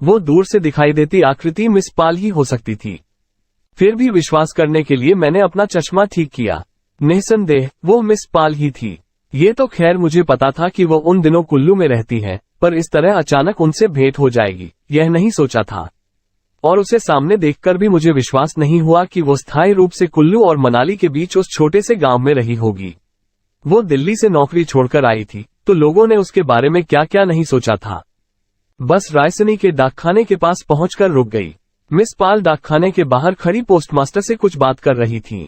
वो दूर से दिखाई देती आकृति मिस पाल ही हो सकती थी। फिर भी विश्वास करने के लिए मैंने अपना चश्मा ठीक किया। निस्संदेह वो मिस पाल ही थी। ये तो खैर मुझे पता था कि वो उन दिनों कुल्लू में रहती है, पर इस तरह अचानक उनसे भेंट हो जाएगी यह नहीं सोचा था। और उसे सामने देखकर भी मुझे विश्वास नहीं हुआ कि वो स्थायी रूप से कुल्लू और मनाली के बीच उस छोटे से गांव में रही होगी। वो दिल्ली से नौकरी छोड़कर आई थी, तो लोगों ने उसके बारे में क्या क्या नहीं सोचा था। बस रायसनी के डाकखाने के पास पहुंचकर रुक गई। मिस पाल डाकखाने के बाहर खड़ी पोस्टमास्टर से कुछ बात कर रही थी।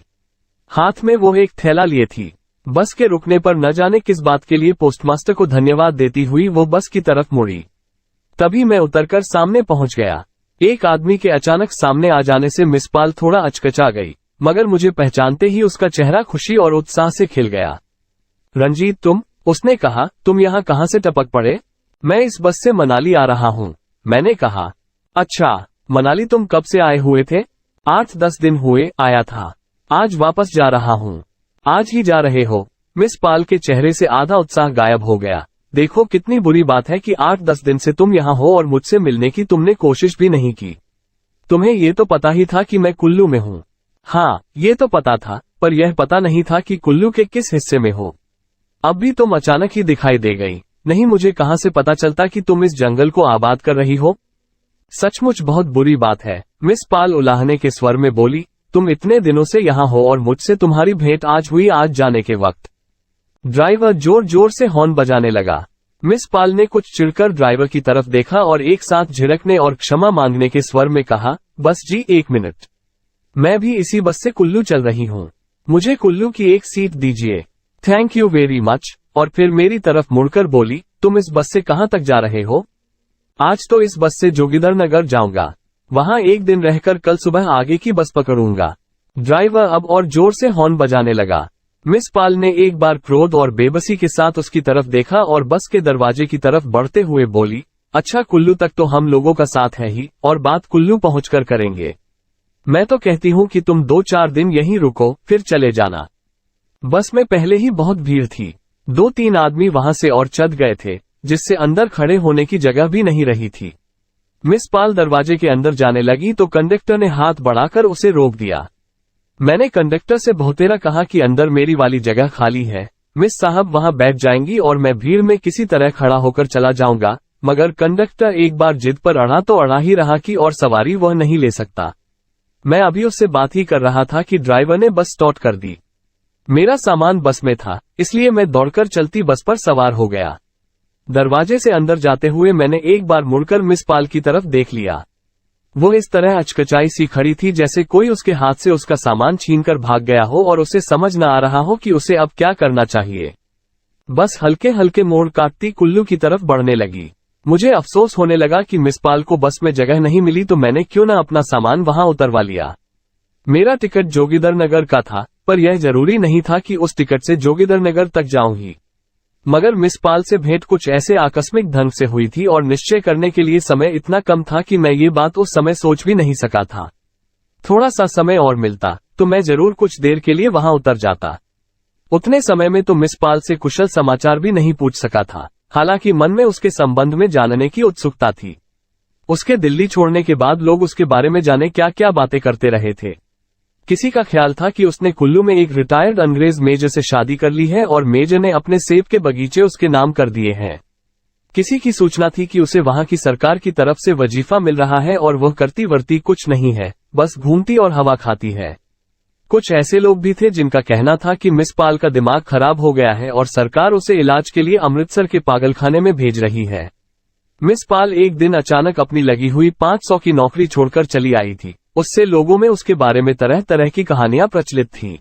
हाथ में वो एक थैला लिए थी। बस के रुकने पर न जाने किस बात के लिए पोस्टमास्टर को धन्यवाद देती हुई वो बस की तरफ मुड़ी। तभी मैं उतरकर सामने पहुंच गया। एक आदमी के अचानक सामने आ जाने से मिस पाल थोड़ा अचकचा गई, मगर मुझे पहचानते ही उसका चेहरा खुशी और उत्साह से खिल गया। रंजीत तुम, उसने कहा, तुम यहाँ कहाँ से टपक पड़े? मैं इस बस से मनाली आ रहा हूँ, मैंने कहा। अच्छा, मनाली तुम कब से आए हुए थे? 8-10 दिन हुए आया था, आज वापस जा रहा हूँ। आज ही जा रहे हो? मिस पाल के चेहरे से आधा उत्साह गायब हो गया। देखो कितनी बुरी बात है कि 8-10 दिन से तुम यहाँ हो और मुझसे मिलने की तुमने कोशिश भी नहीं की। तुम्हें ये तो पता ही था कि मैं कुल्लू में हूँ। हाँ, ये तो पता था, पर यह पता नहीं था कि कुल्लू के किस हिस्से में हो। अब भी तुम अचानक ही दिखाई दे गई। नहीं, मुझे कहाँ से पता चलता कि तुम इस जंगल को आबाद कर रही हो? सचमुच बहुत बुरी बात है, मिस पाल उलाहने के स्वर में बोली। तुम इतने दिनों से यहाँ हो और मुझसे तुम्हारी भेंट आज हुई आज जाने के वक्त। ड्राइवर जोर जोर से हॉर्न बजाने लगा। मिस पाल ने कुछ चिढ़कर ड्राइवर की तरफ देखा और एक साथ झिड़कने और क्षमा मांगने के स्वर में कहा, बस जी 1 मिनट, मैं भी इसी बस से कुल्लू चल रही हूँ, मुझे कुल्लू की एक सीट दीजिए। Thank you very much. और फिर मेरी तरफ मुड़कर बोली, तुम इस बस से कहाँ तक जा रहे हो? आज तो इस बस से जोगिंदरनगर जाऊंगा, वहां एक दिन रहकर कल सुबह आगे की बस पकड़ूंगा। ड्राइवर अब और जोर से हॉर्न बजाने लगा। मिस पाल ने एक बार क्रोध और बेबसी के साथ उसकी तरफ देखा और बस के दरवाजे की तरफ बढ़ते हुए बोली, अच्छा कुल्लू तक तो हम लोगों का साथ है ही, और बात कुल्लू पहुंचकर करेंगे। मैं तो कहती हूँ कि तुम 2-4 दिन यहीं रुको, फिर चले जाना। बस में पहले ही बहुत भीड़ थी। 2-3 आदमी वहां से और चढ़ गए थे, जिससे अंदर खड़े होने की जगह भी नहीं रही थी। मिस पाल दरवाजे के अंदर जाने लगी तो कंडक्टर ने हाथ बढ़ाकर उसे रोक दिया। मैंने कंडक्टर से बहुतेरा कहा कि अंदर मेरी वाली जगह खाली है, मिस साहब वहां बैठ जाएंगी और मैं भीड़ में किसी तरह खड़ा होकर चला जाऊंगा, मगर कंडक्टर एक बार जिद पर अड़ा तो अड़ा ही रहा कि और सवारी वह नहीं ले सकता। मैं अभी उससे बात ही कर रहा था कि ड्राइवर ने बस स्टार्ट कर दी। मेरा सामान बस में था, इसलिए मैं दौड़कर चलती बस पर सवार हो गया। दरवाजे से अंदर जाते हुए मैंने एक बार मुड़कर मिस पाल की तरफ देख लिया। वो इस तरह अचकचाई सी खड़ी थी जैसे कोई उसके हाथ से उसका सामान छीनकर भाग गया हो और उसे समझ न आ रहा हो कि उसे अब क्या करना चाहिए। बस हल्के हल्के मोड़ काटती कुल्लू की तरफ बढ़ने लगी। मुझे अफसोस होने लगा कि मिस पाल को बस में जगह नहीं मिली तो मैंने क्यों न अपना सामान वहां उतरवा लिया। मेरा टिकट जोगिंदरनगर का था, पर यह जरूरी नहीं था कि उस टिकट से जोगिंदरनगर तक जाऊं ही। मगर मिस पाल से भेंट कुछ ऐसे आकस्मिक ढंग से हुई थी और निश्चय करने के लिए समय इतना कम था कि मैं ये बात उस समय सोच भी नहीं सका था। थोड़ा सा समय और मिलता तो मैं जरूर कुछ देर के लिए वहां उतर जाता। उतने समय में तो मिस पाल से कुशल समाचार भी नहीं पूछ सका था, हालांकि मन में उसके संबंध में जानने की उत्सुकता थी। उसके दिल्ली छोड़ने के बाद लोग उसके बारे में जाने क्या क्या बातें करते रहे थे। किसी का ख्याल था कि उसने कुल्लू में एक रिटायर्ड अंग्रेज मेजर से शादी कर ली है और मेजर ने अपने सेब के बगीचे उसके नाम कर दिए हैं। किसी की सूचना थी कि उसे वहां की सरकार की तरफ से वजीफा मिल रहा है और वह करती वर्ती कुछ नहीं है, बस घूमती और हवा खाती है। कुछ ऐसे लोग भी थे जिनका कहना था कि मिस पाल का दिमाग खराब हो गया है और सरकार उसे इलाज के लिए अमृतसर के पागलखाने में भेज रही है। मिस पाल एक दिन अचानक अपनी लगी हुई 500 की नौकरी छोड़कर चली आई थी। उससे लोगों में उसके बारे में तरह तरह की कहानियां प्रचलित थीं।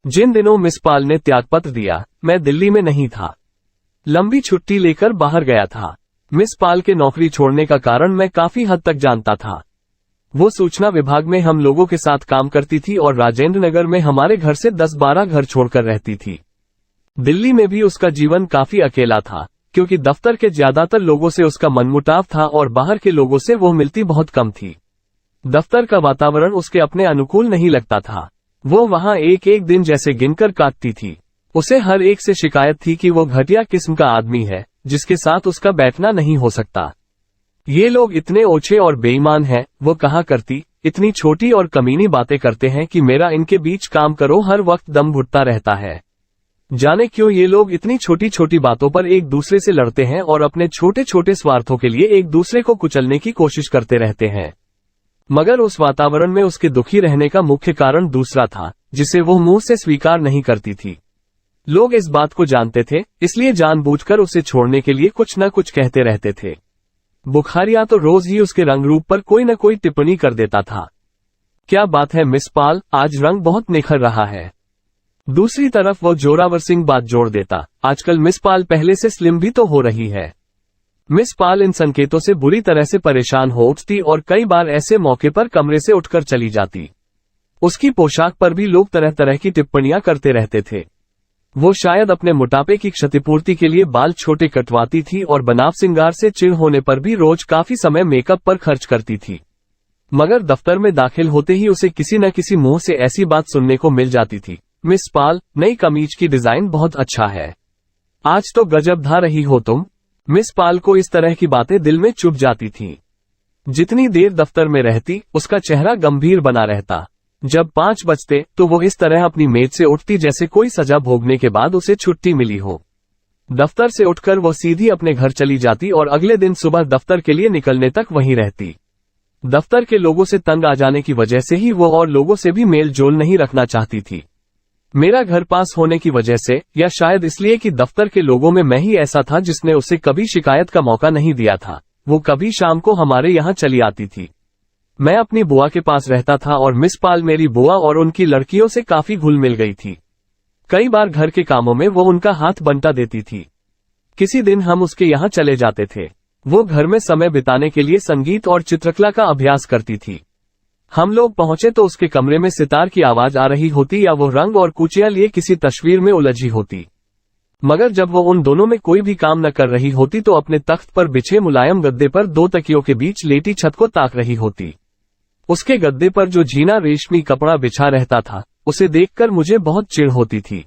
जिन दिनों मिस पाल ने त्यागपत्र दिया, मैं दिल्ली में नहीं था, लंबी छुट्टी लेकर बाहर गया था। मिस पाल के नौकरी छोड़ने का कारण मैं काफी हद तक जानता था। वो सूचना विभाग में हम लोगों के साथ काम करती थी और राजेंद्र नगर में हमारे घर से 10-12 घर छोड़कर रहती थी। दिल्ली में भी उसका जीवन काफी अकेला था, क्योंकि दफ्तर के ज्यादातर लोगों से उसका मनमुटाव था और बाहर के लोगों से वो मिलती बहुत कम थी। दफ्तर का वातावरण उसके अपने अनुकूल नहीं लगता था। वो वहां एक एक दिन जैसे गिनकर काटती थी। उसे हर एक से शिकायत थी कि वो घटिया किस्म का आदमी है, जिसके साथ उसका बैठना नहीं हो सकता। ये लोग इतने ओछे और बेईमान हैं, वो कहा करती, इतनी छोटी और कमीनी बातें करते हैं कि मेरा इनके बीच काम करो हर वक्त दम घुटता रहता है। जाने क्यों ये लोग इतनी छोटी छोटी बातों पर एक दूसरे से लड़ते हैं और अपने छोटे छोटे स्वार्थों के लिए एक दूसरे को कुचलने की कोशिश करते रहते हैं। मगर उस वातावरण में उसके दुखी रहने का मुख्य कारण दूसरा था, जिसे वो मुंह से स्वीकार नहीं करती थी। लोग इस बात को जानते थे, इसलिए जानबूझकर उसे छोड़ने के लिए कुछ न कुछ कहते रहते थे। बुखारिया तो रोज ही उसके रंग रूप पर कोई न कोई टिप्पणी कर देता था। क्या बात है मिस पाल, आज रंग बहुत निखर रहा है। दूसरी तरफ वो जोरावर सिंह बात जोड़ देता, आजकल मिस पाल पहले से स्लिम भी तो हो रही है। मिस पाल इन संकेतों से बुरी तरह से परेशान हो उठती और कई बार ऐसे मौके पर कमरे से उठकर चली जाती। उसकी पोशाक पर भी लोग तरह तरह की टिप्पणियां करते रहते थे। वो शायद अपने मोटापे की क्षतिपूर्ति के लिए बाल छोटे कटवाती थी और बनाव सिंगार से चिढ़ होने पर भी रोज काफी समय मेकअप पर खर्च करती थी। मगर दफ्तर में दाखिल होते ही उसे किसी न किसी मुंह से ऐसी बात सुनने को मिल जाती थी, मिस पाल, नई कमीज की डिजाइन बहुत अच्छा है, आज तो गजब धा रही हो तुम। मिस पाल को इस तरह की बातें दिल में चुभ जाती थीं। जितनी देर दफ्तर में रहती, उसका चेहरा गंभीर बना रहता। जब 5 बजते तो वो इस तरह अपनी मेज से उठती जैसे कोई सजा भोगने के बाद उसे छुट्टी मिली हो। दफ्तर से उठकर वो सीधी अपने घर चली जाती और अगले दिन सुबह दफ्तर के लिए निकलने तक वहीं रहती। दफ्तर के लोगों से तंग आ जाने की वजह से ही वो और लोगों से भी मेल जोल नहीं रखना चाहती थी। मेरा घर पास होने की वजह से, या शायद इसलिए कि दफ्तर के लोगों में मैं ही ऐसा था जिसने उसे कभी शिकायत का मौका नहीं दिया था, वो कभी शाम को हमारे यहाँ चली आती थी। मैं अपनी बुआ के पास रहता था और मिस पाल मेरी बुआ और उनकी लड़कियों से काफी घुल मिल गई थी। कई बार घर के कामों में वो उनका हाथ बंटा देती थी। किसी दिन हम उसके यहाँ चले जाते थे। वो घर में समय बिताने के लिए संगीत और चित्रकला का अभ्यास करती थी। हम लोग पहुंचे तो उसके कमरे में सितार की आवाज आ रही होती या वो रंग और कुचियां लिए किसी तस्वीर में उलझी होती। मगर जब वो उन दोनों में कोई भी काम न कर रही होती तो अपने तख्त पर बिछे मुलायम गद्दे पर 2 तकियों के बीच लेटी छत को ताक रही होती। उसके गद्दे पर जो जीना रेशमी कपड़ा बिछा रहता था, उसे देखकर मुझे बहुत चिढ़ होती थी।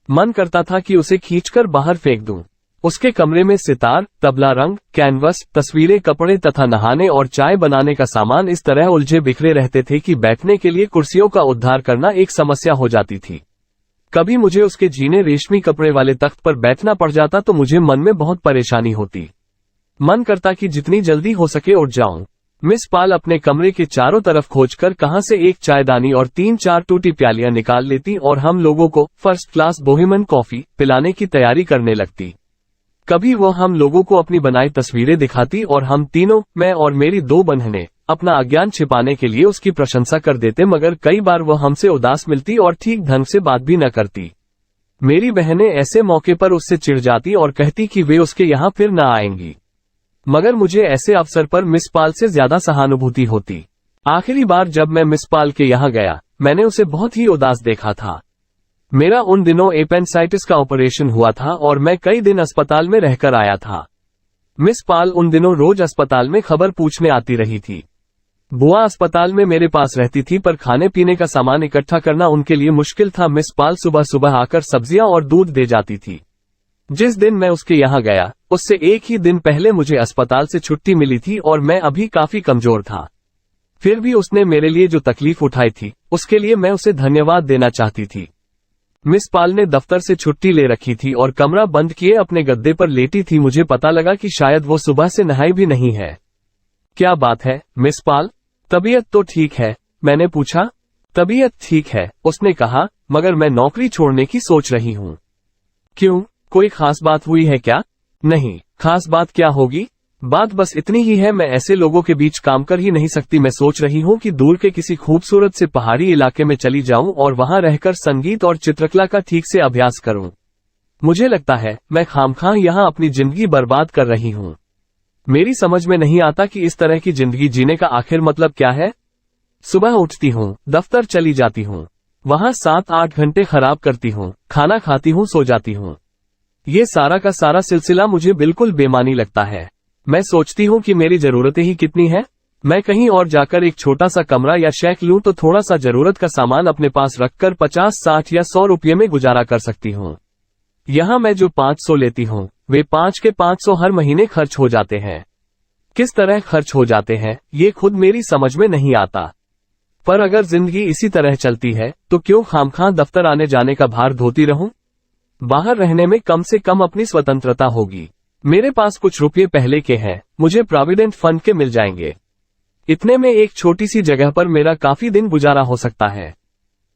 मन करता था कि उसे खींचकर बाहर फेंक दूं। उसके कमरे में सितार, तबला, रंग, कैनवस, तस्वीरें, कपड़े तथा नहाने और चाय बनाने का सामान इस तरह उलझे बिखरे रहते थे कि बैठने के लिए कुर्सियों का उद्धार करना एक समस्या हो जाती थी। कभी मुझे उसके जीने रेशमी कपड़े वाले तख्त पर बैठना पड़ जाता तो मुझे मन में बहुत परेशानी होती। मन करता कि जितनी जल्दी हो सके उठ जाऊं। मिस पाल अपने कमरे के चारों तरफ खोजकर कहां से एक चायदानी और 3-4 टूटी प्यालियां निकाल लेती और हम लोगों को फर्स्ट क्लास बोहेमियन कॉफी पिलाने की तैयारी करने लगती। कभी वो हम लोगों को अपनी बनाई तस्वीरें दिखाती और हम तीनों, मैं और मेरी 2 बहनें, अपना अज्ञान छिपाने के लिए उसकी प्रशंसा कर देते। मगर कई बार वो हमसे उदास मिलती और ठीक ढंग से बात भी न करती। मेरी बहनें ऐसे मौके पर उससे चिढ़ जाती और कहती कि वे उसके यहाँ फिर न आएंगी। मगर मुझे ऐसे अवसर पर मिस पाल से ज्यादा सहानुभूति होती। आखिरी बार जब मैं मिस पाल के यहाँ गया, मैंने उसे बहुत ही उदास देखा था। मेरा उन दिनों एपेंडिसाइटिस का ऑपरेशन हुआ था और मैं कई दिन अस्पताल में रहकर आया था। मिस पाल उन दिनों रोज अस्पताल में खबर पूछने आती रही थी। बुआ अस्पताल में मेरे पास रहती थी, पर खाने पीने का सामान इकट्ठा करना उनके लिए मुश्किल था। मिस पाल सुबह सुबह आकर सब्जियां और दूध दे जाती थी। जिस दिन मैं उसके यहाँ गया, उससे एक ही दिन पहले मुझे अस्पताल से छुट्टी मिली थी और मैं अभी काफी कमजोर था। फिर भी उसने मेरे लिए जो तकलीफ उठाई थी, उसके लिए मैं उसे धन्यवाद देना चाहती थी। मिस पाल ने दफ्तर से छुट्टी ले रखी थी और कमरा बंद किए अपने गद्दे पर लेटी थी। मुझे पता लगा कि शायद वो सुबह से नहाई भी नहीं है। क्या बात है मिस पाल, तबीयत तो ठीक है? मैंने पूछा। तबीयत ठीक है, उसने कहा, मगर मैं नौकरी छोड़ने की सोच रही हूँ। क्यों, कोई खास बात हुई है क्या? नहीं, खास बात क्या होगी, बात बस इतनी ही है, मैं ऐसे लोगों के बीच काम कर ही नहीं सकती। मैं सोच रही हूँ कि दूर के किसी खूबसूरत से पहाड़ी इलाके में चली जाऊं और वहां रहकर संगीत और चित्रकला का ठीक से अभ्यास करूं। मुझे लगता है मैं खामखां यहाँ अपनी जिंदगी बर्बाद कर रही हूँ। मेरी समझ में नहीं आता कि इस तरह की जिंदगी जीने का आखिर मतलब क्या है। सुबह उठती हूँ, दफ्तर चली जाती हूँ, वहां 7-8 घंटे खराब करती हूँ, खाना खाती हूँ, सो जाती हूँ। ये सारा का सारा सिलसिला मुझे बिल्कुल बेमानी लगता है। मैं सोचती हूँ कि मेरी जरूरतें ही कितनी हैं। मैं कहीं और जाकर एक छोटा सा कमरा या शेक लूं तो थोड़ा सा जरूरत का सामान अपने पास रखकर 50-60 या 100 रुपये में गुजारा कर सकती हूँ। यहाँ मैं जो 500 लेती हूँ, वे 5 के 500 हर महीने खर्च हो जाते हैं। किस तरह खर्च हो जाते हैं ये खुद मेरी समझ में नहीं आता। पर अगर जिंदगी इसी तरह चलती है तो क्यों खामखां दफ्तर आने जाने का भार ढोती रहूं? बाहर रहने में कम से कम अपनी स्वतंत्रता होगी। मेरे पास कुछ रुपये पहले के हैं, मुझे प्रोविडेंट फंड के मिल जाएंगे। इतने में एक छोटी सी जगह पर मेरा काफी दिन गुजारा हो सकता है।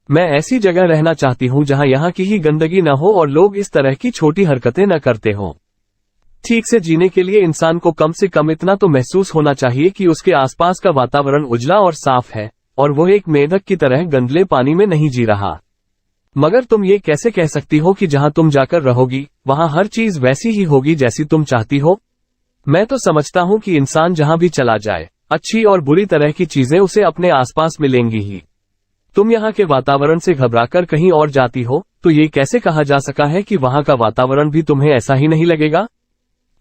मैं ऐसी जगह रहना चाहती हूँ जहाँ यहाँ की ही गंदगी न हो और लोग इस तरह की छोटी हरकतें न करते हों। ठीक से जीने के लिए इंसान को कम से कम इतना तो महसूस होना चाहिए कि उसके आसपास का वातावरण उजला और साफ है और वो एक मेंढक की तरह गंदले पानी में नहीं जी रहा। मगर तुम ये कैसे कह सकती हो कि जहां तुम जाकर रहोगी वहां हर चीज वैसी ही होगी जैसी तुम चाहती हो? मैं तो समझता हूं कि इंसान जहां भी चला जाए अच्छी और बुरी तरह की चीजें उसे अपने आसपास मिलेंगी ही। तुम यहाँ के वातावरण से घबराकर कहीं और जाती हो तो ये कैसे कहा जा सका है कि वहां का वातावरण भी तुम्हें ऐसा ही नहीं लगेगा?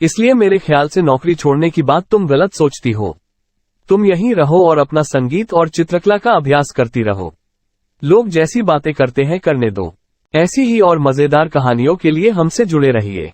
इसलिए मेरे ख्याल से नौकरी छोड़ने की बात तुम गलत सोचती हो। तुम यहीं रहो और अपना संगीत और चित्रकला का अभ्यास करती रहो। लोग जैसी बातें करते हैं करने दो। ऐसी ही और मजेदार कहानियों के लिए हमसे जुड़े रहिए।